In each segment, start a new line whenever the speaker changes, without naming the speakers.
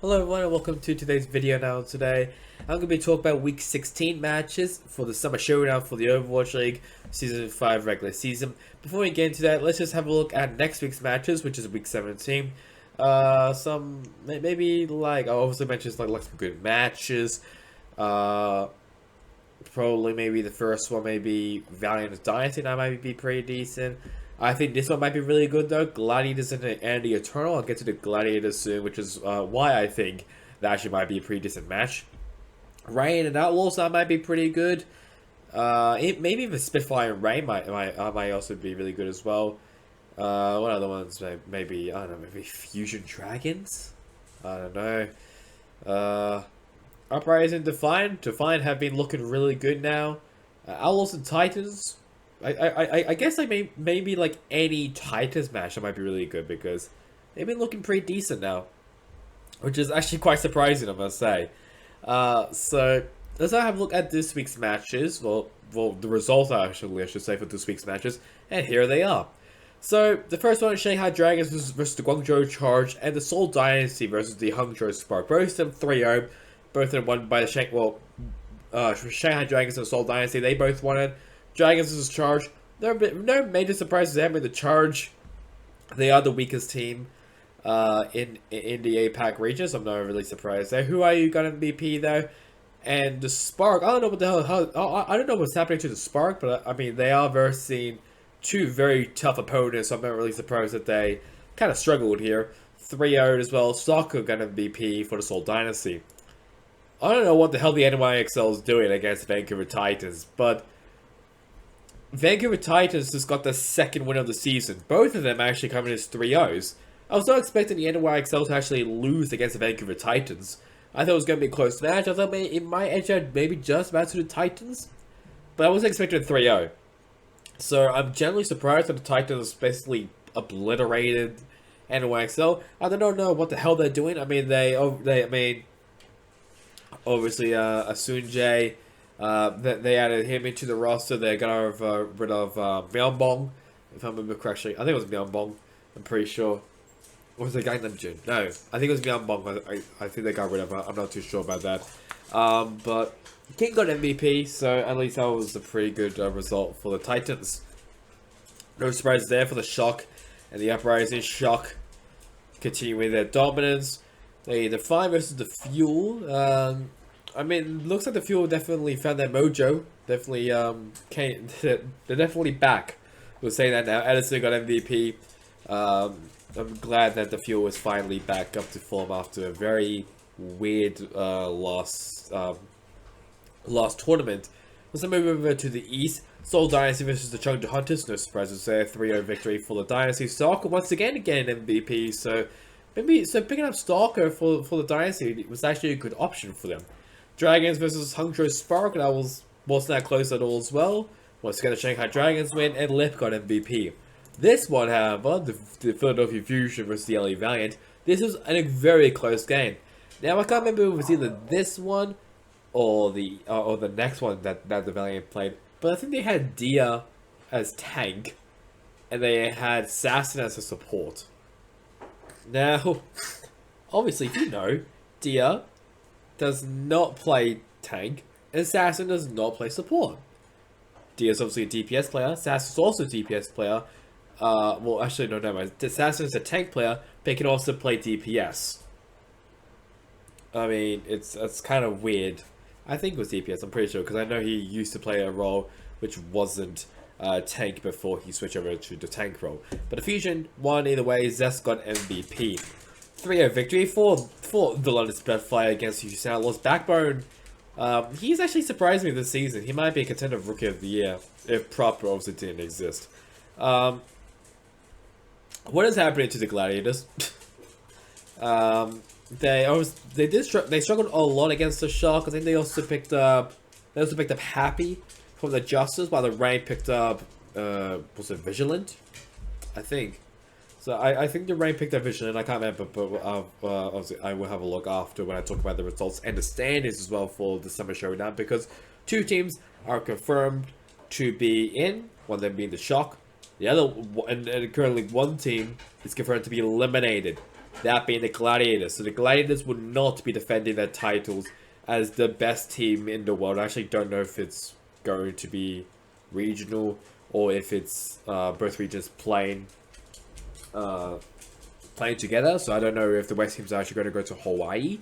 Hello everyone and welcome to today's video. Now today I'm going to be talking about week 16 matches for the Summer Showdown for the Overwatch League Season 5 regular season. Before we get into that, let's just have a look at next week's matches, which is week 17. Some maybe like I obviously mentioned like some good matches. Probably maybe the first one maybe Valiant Dynasty, that might be pretty decent. I think this one might be really good though. Gladiators and the Eternal. I'll get to the Gladiators soon, which is why I think that actually might be a pretty decent match. Rain and Outlaws, that might be pretty good. Maybe even Spitfire and Rain might also be really good as well. What other ones? Maybe I don't know. Maybe Fusion Dragons. I don't know. Uprising and Defiant. Defiant have been looking really good now. Outlaws and Titans. I guess like maybe like any Titans match that might be really good because they've been looking pretty decent now, which is actually quite surprising, I must say. So let's have a look at this week's matches. Well, the results actually I should say for this week's matches, and here they are. So the first one is Shanghai Dragons versus the Guangzhou Charge, and the Seoul Dynasty versus the Hangzhou Spark. Both of them 3-0. Both of them won by the Shanghai Dragons and Seoul Dynasty. They both won it. Dragons versus Charge. No major surprises there. I mean, the Charge, they are the weakest team in the APAC region, so I'm not really surprised there. Who are you got MVP though? And the Spark, I don't know what the hell. I don't know what's happening to the Spark, but I mean they are versing two very tough opponents, so I'm not really surprised that they kind of struggled here. 3-0 as well. Soccer got MVP for the Seoul Dynasty. I don't know what the hell the NYXL is doing against Vancouver Titans, but Vancouver Titans just got the second win of the season. Both of them actually coming as 3-0s. I was not expecting the NYXL to actually lose against the Vancouver Titans. I thought it was going to be a close match. I thought it might edge out maybe just about to the Titans. But I wasn't expecting a 3-0. So I'm generally surprised that the Titans basically obliterated NYXL. I don't know what the hell they're doing. I mean, obviously, Asunjae. They added him into the roster. They got rid of Myeonbong, if I remember correctly. I think it was Myeonbong. I'm pretty sure. Or was it a guy named Jin? No, I think it was Myeonbong. I think they got rid of her. I'm not too sure about that. But King got MVP, so at least that was a pretty good result for the Titans. No surprises there for the Shock and the Uprising. Shock continuing their dominance. The Fire versus the Fuel. I mean, looks like the Fuel definitely found their mojo. Definitely, they're definitely back. We'll say that now. Edison got MVP. I'm glad that the Fuel is finally back up to form after a very weird lost tournament. Let's move over to the East. Seoul Dynasty versus the Chengdu Hunters. No surprises there. 3-0 victory for the Dynasty. Stalker once again getting MVP. So picking up Stalker for the Dynasty was actually a good option for them. Dragons versus Hangzhou Spark, that wasn't that close at all as well. Once again, the Shanghai Dragons win, and Lip got MVP. This one, however, the Philadelphia Fusion versus the LA Valiant, this was a very close game. Now, I can't remember if it was either this one or the next one that the Valiant played, but I think they had Dia as tank, and they had Assassin as a support. Now, obviously, if you know, Dia does not play tank, and Assassin does not play support. Dia is obviously a DPS player, Assassin is also a DPS player. Well, actually, no, never mind. Assassin is a tank player, but he can also play DPS. I mean, it's kind of weird. I think it was DPS, I'm pretty sure, because I know he used to play a role which wasn't tank before he switched over to the tank role. But the Fusion won either way. Zest got MVP. 3-0 victory for the London Spitfire against Houston Outlaws. Backbone, he's actually surprised me this season. He might be a contender of Rookie of the Year if Proper obviously didn't exist. What is happening to the Gladiators? They struggled a lot against the Shark. I think they also picked up Happy from the Justice, while the Rain picked up was it Vigilant? I think. So I think the Rain picked up Vigilant. I can't remember, but obviously I will have a look after when I talk about the results and the standings as well for the Summer Showdown, because two teams are confirmed to be in. One of them being the Shock. The other, and currently one team is confirmed to be eliminated. that being the Gladiators. So the Gladiators would not be defending their titles as the best team in the world. I actually don't know if it's going to be regional or if it's both regions playing together. So I don't know if the West teams are actually going to go to Hawaii.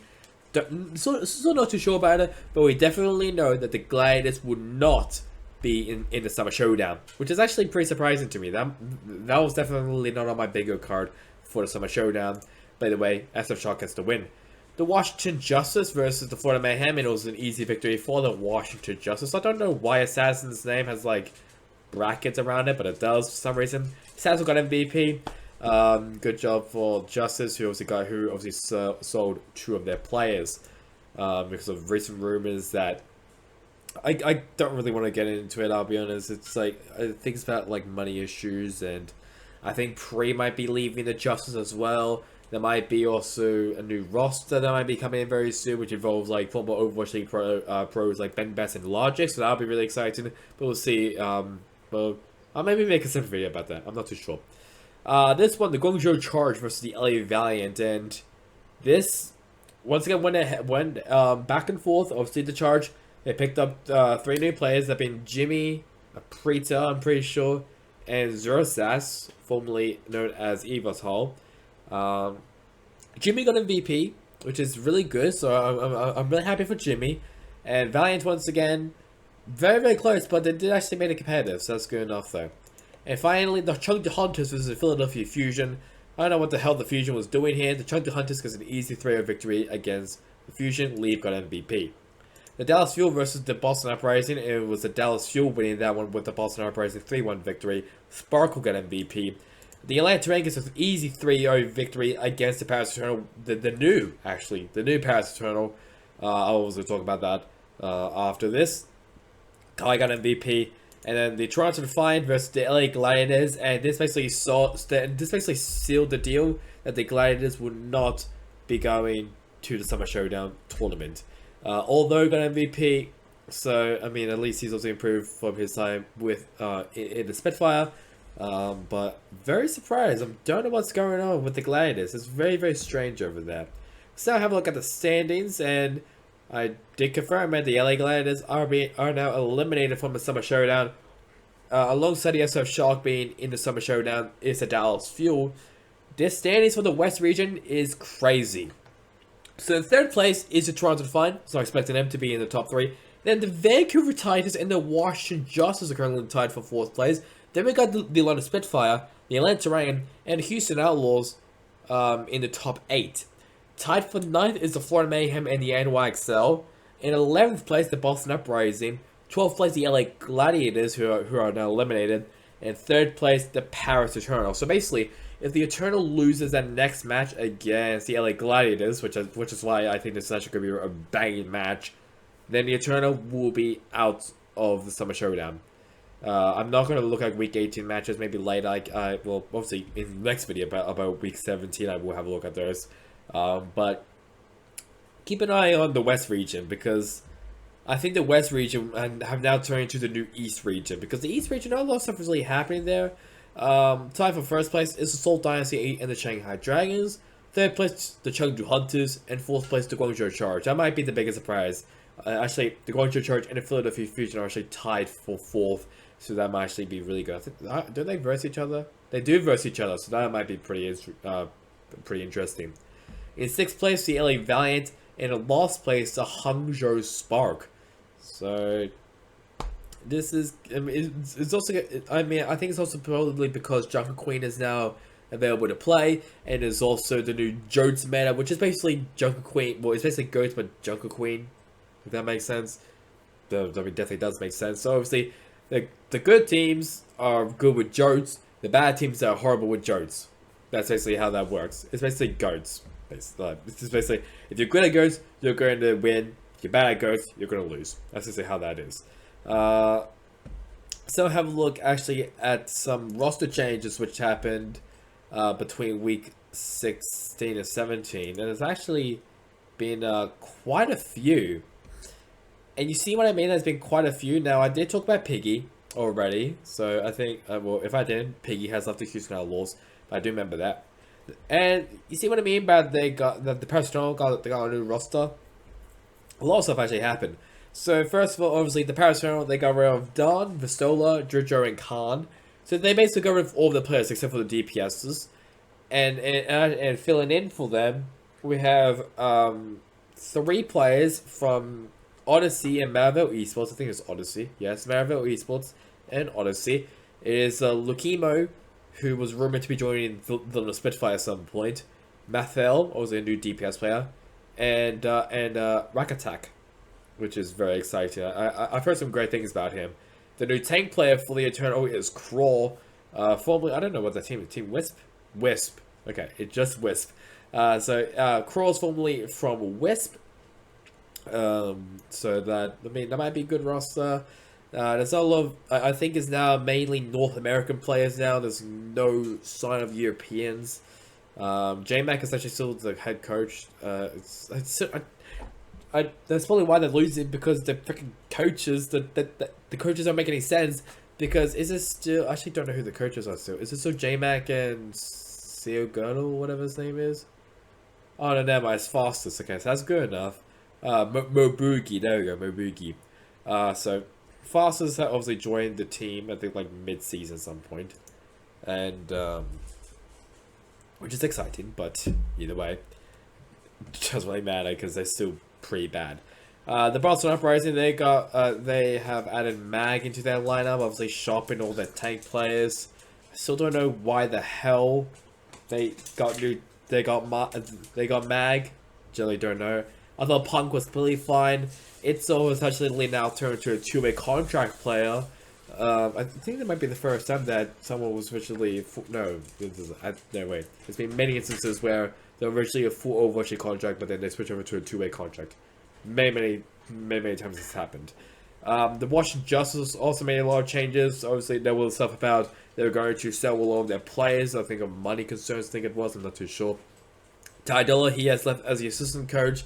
Still not too sure about it, but we definitely know that the Gladiators would not be in the Summer Showdown, which is actually pretty surprising to me. That was definitely not on my bingo card for the Summer Showdown. By the way, SF Shark gets the win. The Washington Justice versus the Florida Mayhem, and it was an easy victory for the Washington Justice. I don't know why Assassin's name has like brackets around it, but it does for some reason. Assassin got MVP. Good job for Justice, who was the guy who obviously sold 2 of their players because of recent rumors that I don't really want to get into it. I'll be honest. It's like I think it's about like money issues, and I think Pre might be leaving the Justice as well. There might be also a new roster that might be coming in very soon, which involves like former Overwatch League pros like Ben Best and Logic, so that'll be really exciting. But we'll see. Well, I'll maybe make a separate video about that. I'm not too sure. This one, the Guangzhou Charge versus the LA Valiant, and this once again went back and forth. Obviously, the Charge, they picked up 3 new players. That being Jimmy, Prita, I'm pretty sure, and Zerosas, formerly known as Evos Hall. Jimmy got MVP, which is really good, so I'm really happy for Jimmy. And Valiant, once again, very, very close, but they did actually make it competitive, so that's good enough, though. And finally, the Chengdu Hunters versus the Philadelphia Fusion. I don't know what the hell the Fusion was doing here. The Chengdu Hunters gets an easy 3-0 victory against the Fusion. Leaf got MVP. The Dallas Fuel versus the Boston Uprising. It was the Dallas Fuel winning that one with the Boston Uprising 3-1 victory. Sparkle got MVP. The Atlanta Rain gets an easy 3-0 victory against the Paris Eternal. The new Paris Eternal. I'll also talk about that after this. Kai got MVP. And then the Toronto Defiant versus the LA Gladiators, and this basically sealed the deal that the Gladiators would not be going to the Summer Showdown tournament. Although got MVP, so I mean at least he's also improved from his time with in the Spitfire. But very surprised. I don't know what's going on with the Gladiators. It's very, very strange over there. So now have a look at the standings, and I did confirm that the LA Gladiators are now eliminated from the Summer Showdown. Alongside the SF Shark being in the Summer Showdown is the Dallas Fuel. This standings for the West region is crazy. So in 3rd place is the Toronto Defiant, so I'm expecting them to be in the top 3. Then the Vancouver Titans and the Washington Justice are currently tied for 4th place. Then we got the Atlanta Spitfire, the Atlanta Rain, and the Houston Outlaws in the top 8. Tied for 9th is the Florida Mayhem and the NYXL. In 11th place, the Boston Uprising. 12th place, the LA Gladiators, who are now eliminated. And 3rd place, the Paris Eternal. So basically, if the Eternal loses that next match against the LA Gladiators, which is why I think this is actually going to be a banging match, then the Eternal will be out of the Summer Showdown. I'm not going to look at Week 18 matches, maybe later. Well, obviously, in the next video about Week 17, I will have a look at those. But keep an eye on the West region, because I think the West region have now turned into the new East region, because the East region, not a lot of stuff is really happening there. Tied for 1st place is the Seoul Dynasty 8 and the Shanghai Dragons. 3rd place, the Chengdu Hunters, and 4th place, the Guangzhou Charge. That might be the biggest surprise. Actually, the Guangzhou Charge and the Philadelphia Fusion are actually tied for 4th, so that might actually be really good. I think, don't they verse each other? They do verse each other, so that might be pretty interesting. In 6th place, the LA Valiant, and in last place, the Hangzhou Spark. So this is, I mean, it's also, I mean, I think it's also probably because Junker Queen is now available to play, and there's also the new Jotes meta, which is basically Junker Queen. Well, it's basically Goats but Junker Queen, if that makes sense. I mean, definitely does make sense. So obviously, the good teams are good with Jotes. The bad teams are horrible with Jotes. That's basically how that works. It's basically Goats. It's just basically, if you're good at Goats, you're going to win. If you're bad at Goats, you're going to lose. That's basically how that is. So have a look actually at some roster changes which happened between week 16 and 17. And there's actually been quite a few. And you see what I mean? There's been quite a few. Now, I did talk about Piggy already. So I think, well, if I didn't, Piggy has left the Houston Outlaws. But I do remember that. And you see what I mean by they got the personnel they got a new roster. A lot of stuff actually happened. So first of all, obviously the personnel they got rid of Don, Vistola, Jojo, and Khan. So they basically got rid of all the players except for the DPSs. And filling in for them, we have 3 players from Odyssey and Marvel Esports. I think it's Odyssey. Yes, Marvel Esports and Odyssey. It is Lukimo, who was rumored to be joining the Spitfire at some point. Mathel, also a new DPS player, and Rakatak, which is very exciting. I've heard some great things about him. The new tank player for the Eternal is Crawl. Formerly, I don't know what the team is. Team Wisp? Wisp. Okay, it's just Wisp. Crawl's formerly from Wisp. So that, I mean, that might be a good roster. There's a lot of, I think it's now mainly North American players now. There's no sign of Europeans. J-Mac is actually still the head coach. That's probably why they're losing, because the freaking coaches, the coaches don't make any sense. Because is it still, I actually don't know who the coaches are still. Is it still J-Mac and Seo Gurnal, whatever his name is? Oh no, never mind, it's Fastest. Okay, so that's good enough. Mobugi, there we go, Mobugi. So Fastest obviously joined the team, I think like mid-season at some point. And, which is exciting, but either way, it doesn't really matter because they're still pretty bad. The Boston Uprising, they have added Mag into their lineup, obviously shopping all their tank players. I still don't know why the hell they got Mag. Generally don't know. I thought Punk was completely fine. Itzo was actually now turned to a 2-way contract player. I think that might be the first time that someone was originally no wait. There's been many instances where they're originally a full Overwatch contract, but then they switch over to a 2-way contract. Many times this happened. The Washington Justice also made a lot of changes. Obviously, there was stuff about they were going to sell all of their players. I think of money concerns. I think it was. I'm not too sure. Tydilla, he has left as the assistant coach.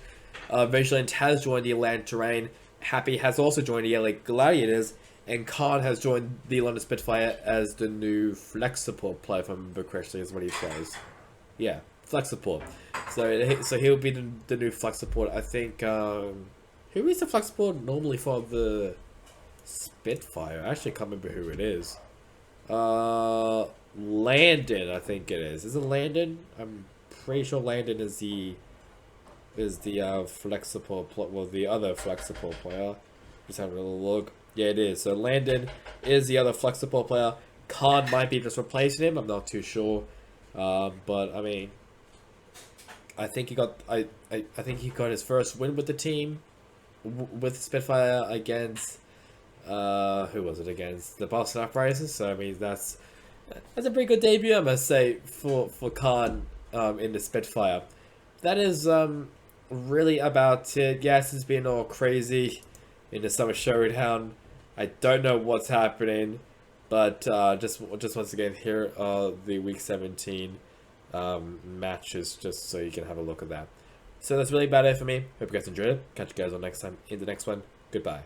Vigilant has joined the Atlantic Terrain. Happy has also joined the LA Gladiators. And Khan has joined the London Spitfire as the new flex support player, if I remember correctly, is what he says. Yeah, flex support. So he'll be the new flex support. I think, who is the flex support normally for the Spitfire? I actually can't remember who it is. Landon, I think it is. Is it Landon? I'm pretty sure Landon is the flex support, well, the other flex support player. Just having a little look. Yeah, it is. So Landon is the other flex support player. Khan might be just replacing him. I'm not too sure. But I mean, I think he got I think he got his first win with the team, with Spitfire against who was it against? The Boston Uprising. So I mean that's a pretty good debut, I must say, for Khan in the Spitfire. That is really about it. Yes, it's been all crazy in the Summer Showdown. I don't know what's happening, but just once again, here are the Week 17 matches, just so you can have a look at that. So that's really about it for me. Hope you guys enjoyed it. Catch you guys on next time in the next one. Goodbye.